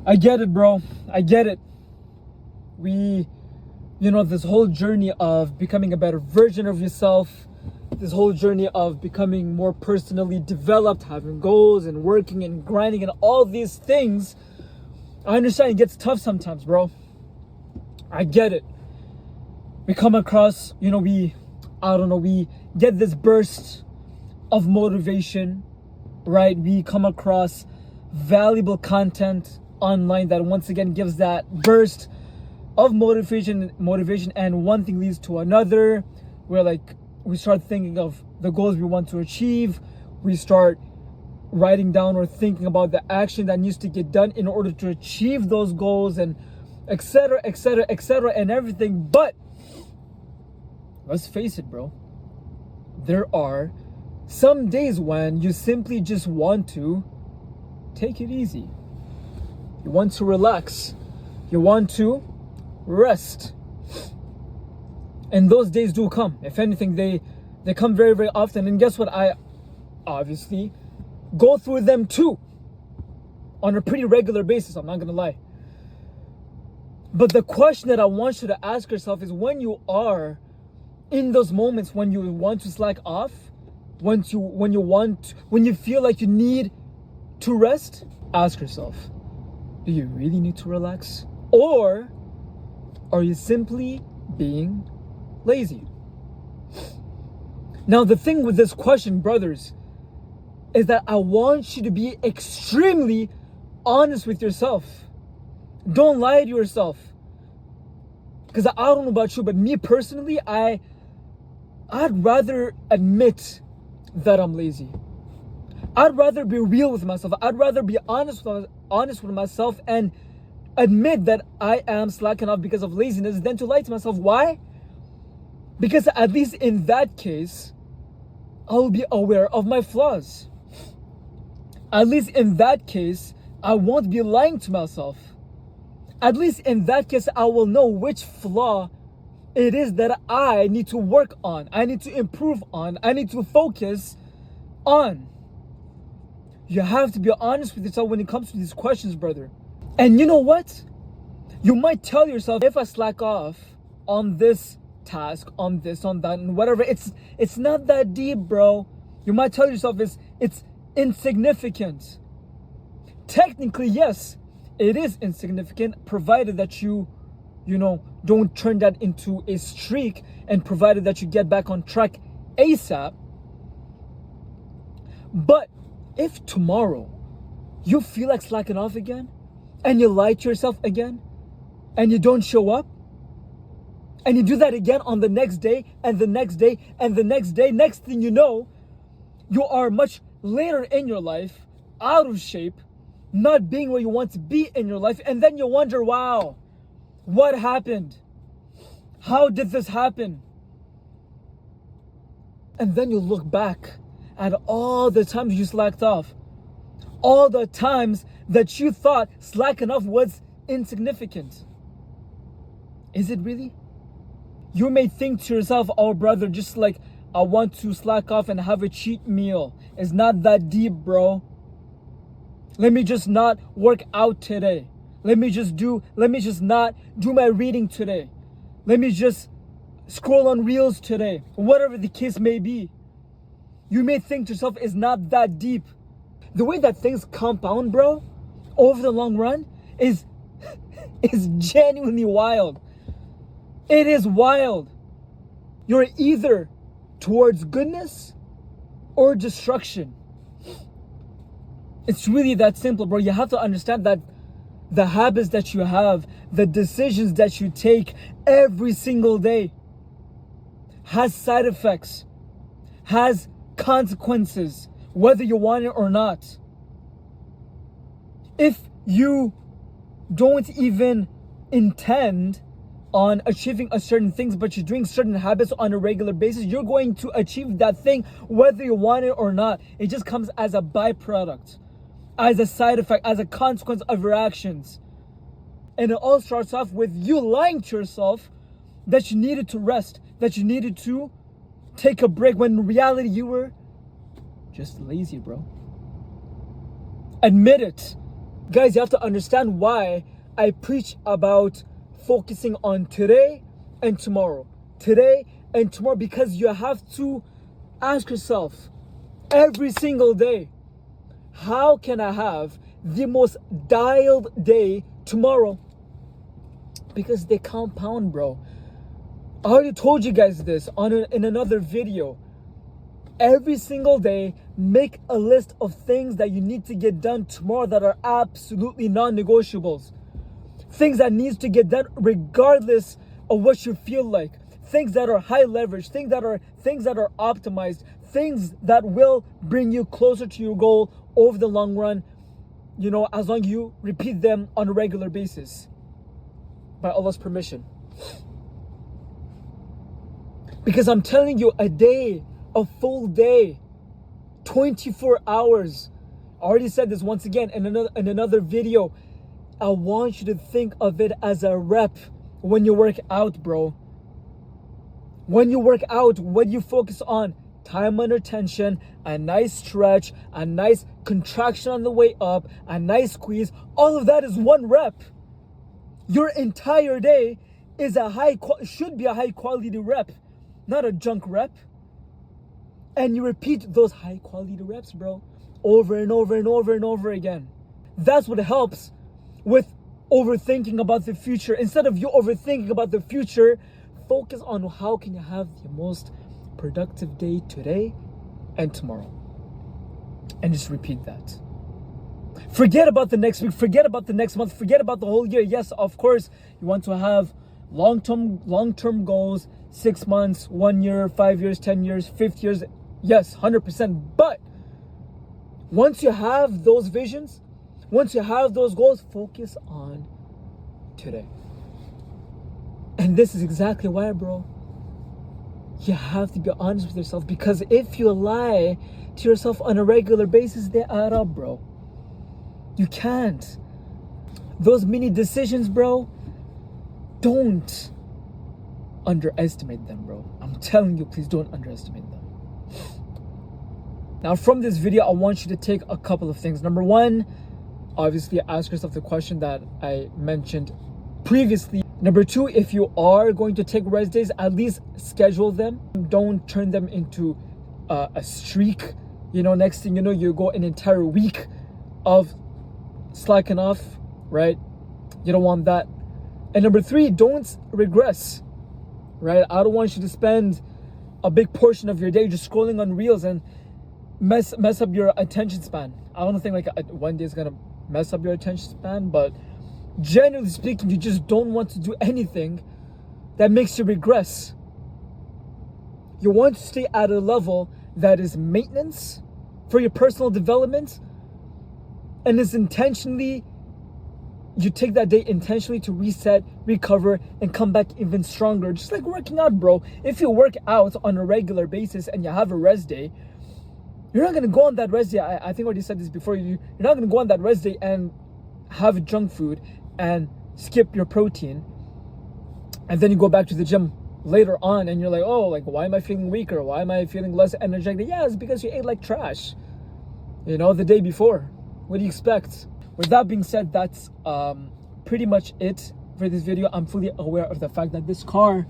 I get it, bro. I get it. This whole journey of becoming a better version of yourself, this whole journey of becoming more personally developed, having goals and working and grinding and all these things, I understand it gets tough sometimes, bro. I get it. We come across, we get this burst of motivation, right? We come across valuable content online that once again gives that burst of motivation, and one thing leads to another, where we start thinking of the goals we want to achieve. We start writing down or thinking about the action that needs to get done in order to achieve those goals, and etc., etc., etc., and everything. But let's face it, bro. There are some days when you simply just want to take it easy. You want to relax. You want to rest. And those days do come. If anything, they come very, very often. And guess what? I obviously go through them too on a pretty regular basis. I'm not going to lie. But the question that I want you to ask yourself is, when you are in those moments when you want to slack off, when you feel like you need to rest, ask yourself, do you really need to relax? Or are you simply being lazy? Now, the thing with this question, brothers, is that I want you to be extremely honest with yourself. Don't lie to yourself. Because I don't know about you, but me personally, I'd rather admit that I'm lazy. I'd rather be real with myself. I'd rather be honest with myself and admit that I am slacking off because of laziness than to lie to myself. Why? Because at least in that case, I'll be aware of my flaws. At least in that case, I won't be lying to myself. At least in that case, I will know which flaw it is that I need to work on, I need to improve on, I need to focus on. You have to be honest with yourself when it comes to these questions, brother. And you know what? You might tell yourself, if I slack off on this task, on this, on that, and whatever, it's not that deep, bro. You might tell yourself it's insignificant. Technically, yes, it is insignificant, provided that you don't turn that into a streak, and provided that you get back on track ASAP. But if tomorrow you feel like slacking off again, and you lie to yourself again, and you don't show up, and you do that again on the next day, and the next day, and the next day, next thing you know, you are much later in your life, out of shape, not being where you want to be in your life, and then you wonder, wow, what happened? How did this happen? And then you look back at all the times you slacked off, all the times that you thought slacking off was insignificant. Is it really? You may think to yourself, oh brother, just like I want to slack off and have a cheat meal. It's not that deep, bro. Let me just not work out today. Let me just not do my reading today. Let me just scroll on reels today. Whatever the case may be. You may think to yourself, it's not that deep. The way that things compound, bro, over the long run is genuinely wild. It is wild. You're either towards goodness or destruction. It's really that simple, bro. You have to understand that the habits that you have, the decisions that you take every single day has side effects, has consequences, whether you want it or not. If you don't even intend on achieving a certain things, but you're doing certain habits on a regular basis, you're going to achieve that thing whether you want it or not. It just comes as a byproduct, as a side effect, as a consequence of your actions. And it all starts off with you lying to yourself that you needed to rest, that you needed to take a break, when in reality you were just lazy, bro. Admit it. Guys, you have to understand why I preach about focusing on today and tomorrow. Today and tomorrow, because you have to ask yourself every single day, how can I have the most dialed day tomorrow? Because they compound, bro. I already told you guys this in another video. Every single day, make a list of things that you need to get done tomorrow that are absolutely non-negotiables. Things that needs to get done regardless of what you feel like. Things that are high leverage, things that are optimized, things that will bring you closer to your goal over the long run, you know, as long as you repeat them on a regular basis. By Allah's permission. Because I'm telling you, a day, a full day, 24 hours. I already said this once again in another video. I want you to think of it as a rep when you work out, bro. When you work out, what you focus on? Time under tension, a nice stretch, a nice contraction on the way up, a nice squeeze. All of that is one rep. Your entire day is should be a high quality rep, not a junk rep. And you repeat those high quality reps, bro, over and over and over and over again. That's what helps with overthinking about the future. Instead of you overthinking about the future, focus on how can you have the most productive day today and tomorrow. And just repeat that. Forget about the next week, forget about the next month, forget about the whole year. Yes, of course, you want to have long-term goals, 6 months, 1 year, 5 years, 10 years, 50 years. Yes, 100%. But once you have those visions, once you have those goals, focus on today. And this is exactly why, bro. You have to be honest with yourself, because if you lie to yourself on a regular basis, they add up, bro. You can't. Those mini decisions, bro, don't underestimate them, bro. I'm telling you, please don't underestimate them. Now, from this video, I want you to take a couple of things. Number one, obviously ask yourself the question that I mentioned previously. Number two, if you are going to take rest days, at least schedule them. Don't turn them into a streak. You know, next thing you know, you go an entire week of slacking off, right? You don't want that. And number three, don't regress, right? I don't want you to spend a big portion of your day just scrolling on reels and mess up your attention span. I don't think like one day is gonna mess up your attention span, but generally speaking, you just don't want to do anything that makes you regress. You want to stay at a level that is maintenance for your personal development, and is intentionally, you take that day intentionally to reset, recover, and come back even stronger. Just like working out, bro. If you work out on a regular basis and you have a rest day, you're not gonna go on that rest day. I think I already said this before. You're not gonna go on that rest day and have junk food and skip your protein, and then you go back to the gym later on and you're like, oh, like, why am I feeling weaker? Why am I feeling less energetic? Yeah, it's because you ate like trash, you know, the day before. What do you expect? With that being said, that's pretty much it for this video. I'm fully aware of the fact that this car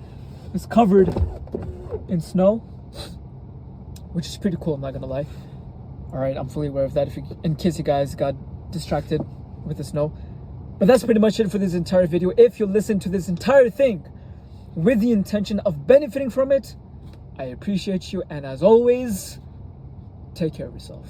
is covered in snow, which is pretty cool, I'm not gonna lie. All right, I'm fully aware of that, in case you guys got distracted with the snow. But that's pretty much it for this entire video. If you listen to this entire thing with the intention of benefiting from it, I appreciate you. And as always, take care of yourself.